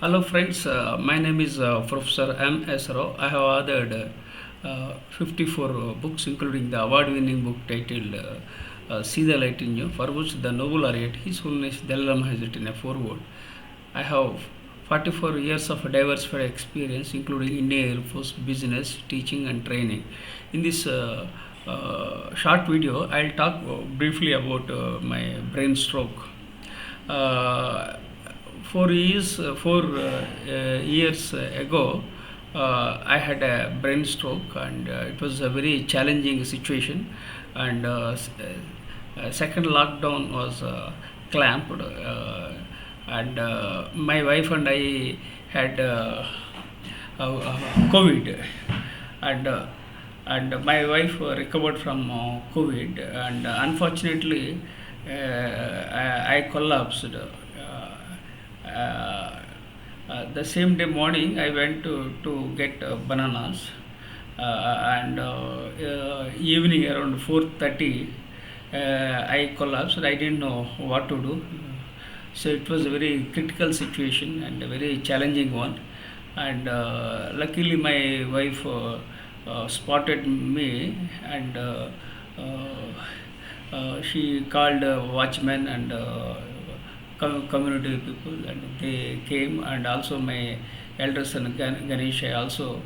Hello friends, my name is Professor M.S.Rao. I have authored 54 books including the award-winning book titled See the Light in You, for which the Nobel laureate His Holiness Dalai Lama has written a foreword. I have 44 years of diversified experience including Indian Air Force, business, teaching and training. In this short video, I'll talk briefly about my brain stroke. Uh, 4 years ago, I had a brain stroke, and it was a very challenging situation. And second lockdown was clamped, and my wife and I had COVID, and my wife recovered from COVID, and unfortunately, I collapsed. The same day morning, I went to get bananas, and evening around 4:30, I collapsed. I didn't know what to do. So it was a very critical situation and a very challenging one. And luckily, my wife spotted me, and she called watchmen and community people, and they came, and also my elder son Ganesh also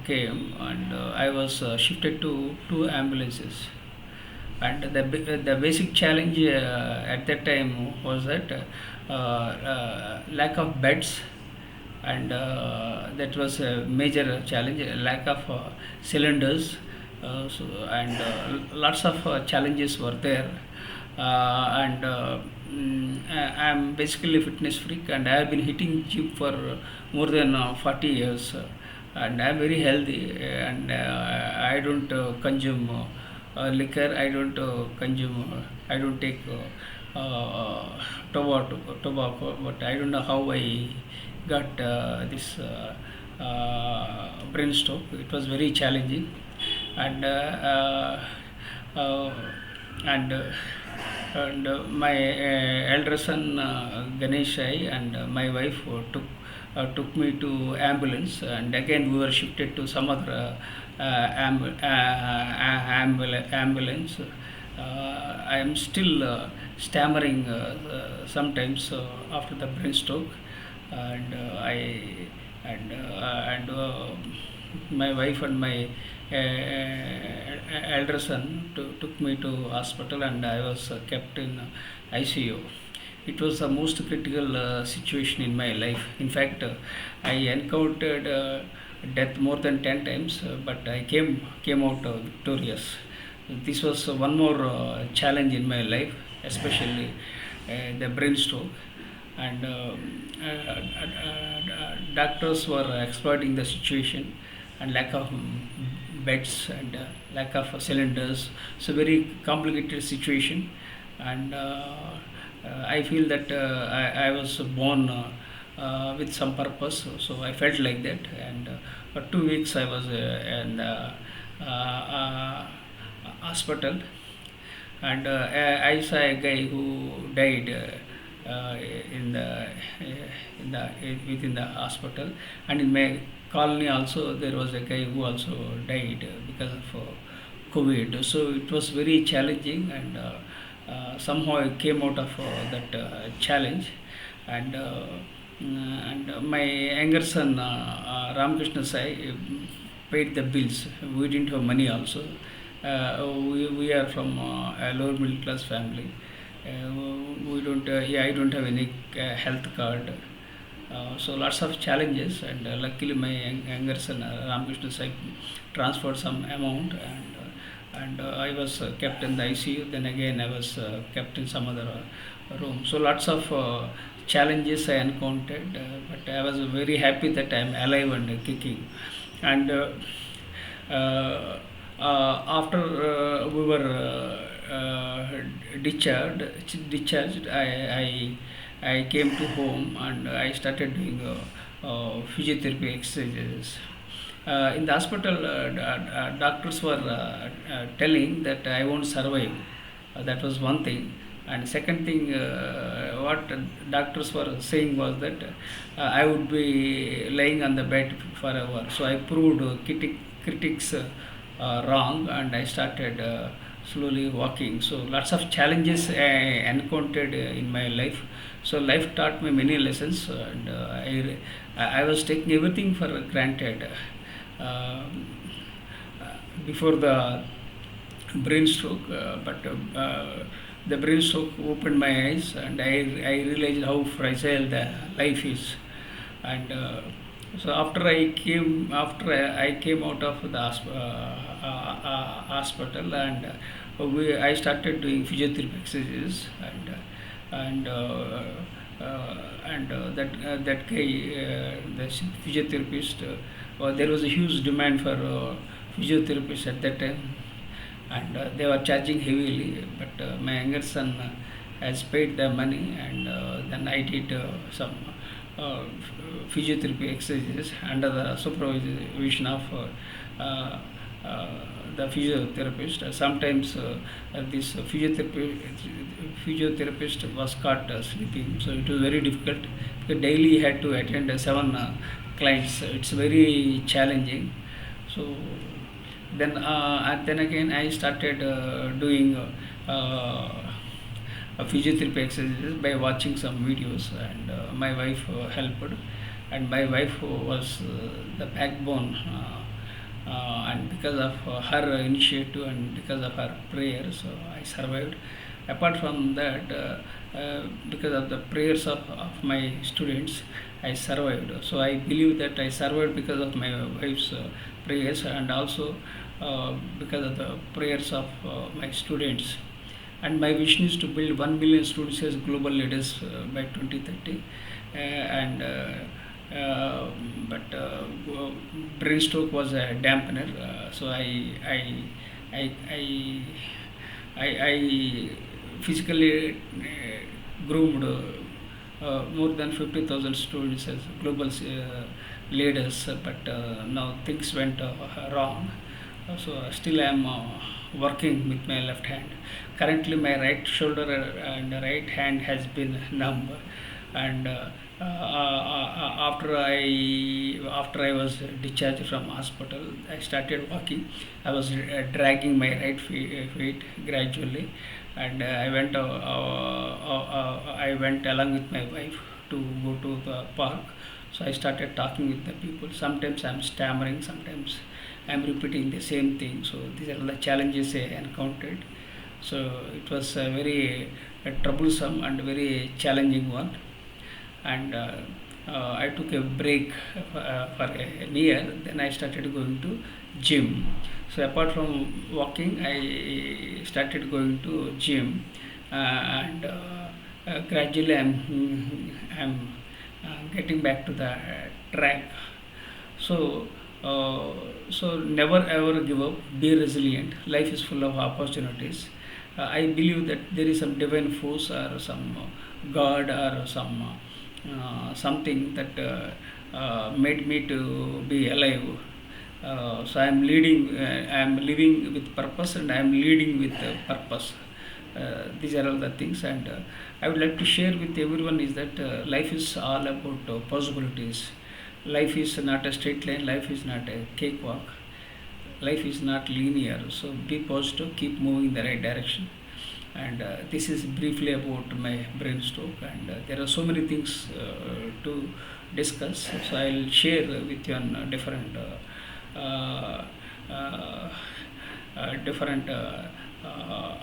came, and I was shifted to two ambulances. And the basic challenge at that time was that lack of beds, and that was a major challenge, lack of cylinders, and lots of challenges were there. And I'm basically a fitness freak, and I have been hitting gym for more than 40 years, and I'm very healthy, and I don't consume liquor. I don't consume. I don't take tobacco. But I don't know how I got this brain stroke. It was very challenging, and uh, and my elder son Ganeshai and my wife took me to ambulance, and again we were shifted to some other ambulance. I am still stammering sometimes after the brain stroke, and and my wife and my elder son took me to hospital, and I was kept in ICU. It was the most critical situation in my life. In fact, I encountered death more than 10 times, but I came out victorious. This was one more challenge in my life, especially the brain stroke, and doctors were exploiting the situation, and lack of beds, and lack of cylinders. So very complicated situation, and I feel that I was born with some purpose. So I felt like that, and for 2 weeks I was in the hospital, and I saw a guy who died in the within the hospital, and in my colony also there was a guy who also died because of COVID. So it was very challenging, and somehow I came out of that challenge, and my younger son Ramakrishna Sai paid the bills. We didn't have money also. We are from a lower middle class family. We don't. I don't have any health card. So lots of challenges, and luckily my younger son Ramakrishna Sai transferred some amount, and I was kept in the ICU. Then again I was kept in some other room. So lots of challenges I encountered, but I was very happy that I am alive and kicking. And after we were discharged, I came to home, and I started doing physiotherapy exercises. In the hospital, doctors were telling that I won't survive. That was one thing, And second thing, what doctors were saying was that I would be lying on the bed forever. So I proved critics wrong, and I started slowly walking. So lots of challenges I encountered in my life. So life taught me many lessons, and I was taking everything for granted. Uh, Before the brain stroke, but the brain stroke opened my eyes, and I realized how fragile the life is. And so after I came out of the hospital, and I started doing physiotherapy exercises, and that guy, the physiotherapist, there was a huge demand for physiotherapists at that time, and they were charging heavily. But my younger son has paid the money, and then I did some uh, physiotherapy exercises under the supervision of uh, uh, the physiotherapist. Sometimes this physiotherapist was caught sleeping, so it was very difficult because daily he had to attend seven clients. It's very challenging. So and then again I started doing physiotherapy exercises by watching some videos, and my wife helped, and my wife was the backbone, and because of her initiative and because of her prayers, I survived. Apart from that, because of the prayers of my students, I survived. So I believe that I survived because of my wife's prayers, and also because of the prayers of my students. And my vision is to build 1 million students as global leaders by 2030. And but brain stroke was a dampener. So I, I, I physically groomed more than 50,000 students as global leaders, but now things went wrong. So still I am working with my left hand. Currently, my right shoulder and right hand has been numb, and after I was discharged from hospital, I started walking. I was dragging my right feet gradually, and I went along with my wife to go to the park. So I started talking with the people. Sometimes I'm stammering, sometimes I'm repeating the same thing. So these are the challenges I encountered. So it was a very troublesome and very challenging one. And I took a break for a year. Then I started going to gym. So apart from walking, I started going to gym, and gradually I'm getting back to the track. So so never ever give up. Be resilient. Life is full of opportunities. I believe that there is some divine force or some God or something that made me to be alive. So I am living with purpose, and I am leading with purpose. These are all the things, and I would like to share with everyone is that life is all about possibilities. Life is not a straight line. Life is not a cakewalk. Life is not linear. So be positive. Keep moving in the right direction. And this is briefly about my brain stroke, and there are so many things to discuss. So I'll share with you on different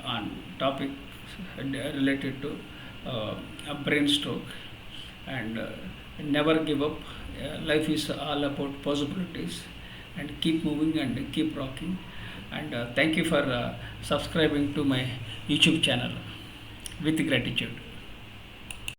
on topics related to a brain stroke. And never give up. Life is all about possibilities, and keep moving and keep rocking. And thank you for subscribing to my YouTube channel. With gratitude.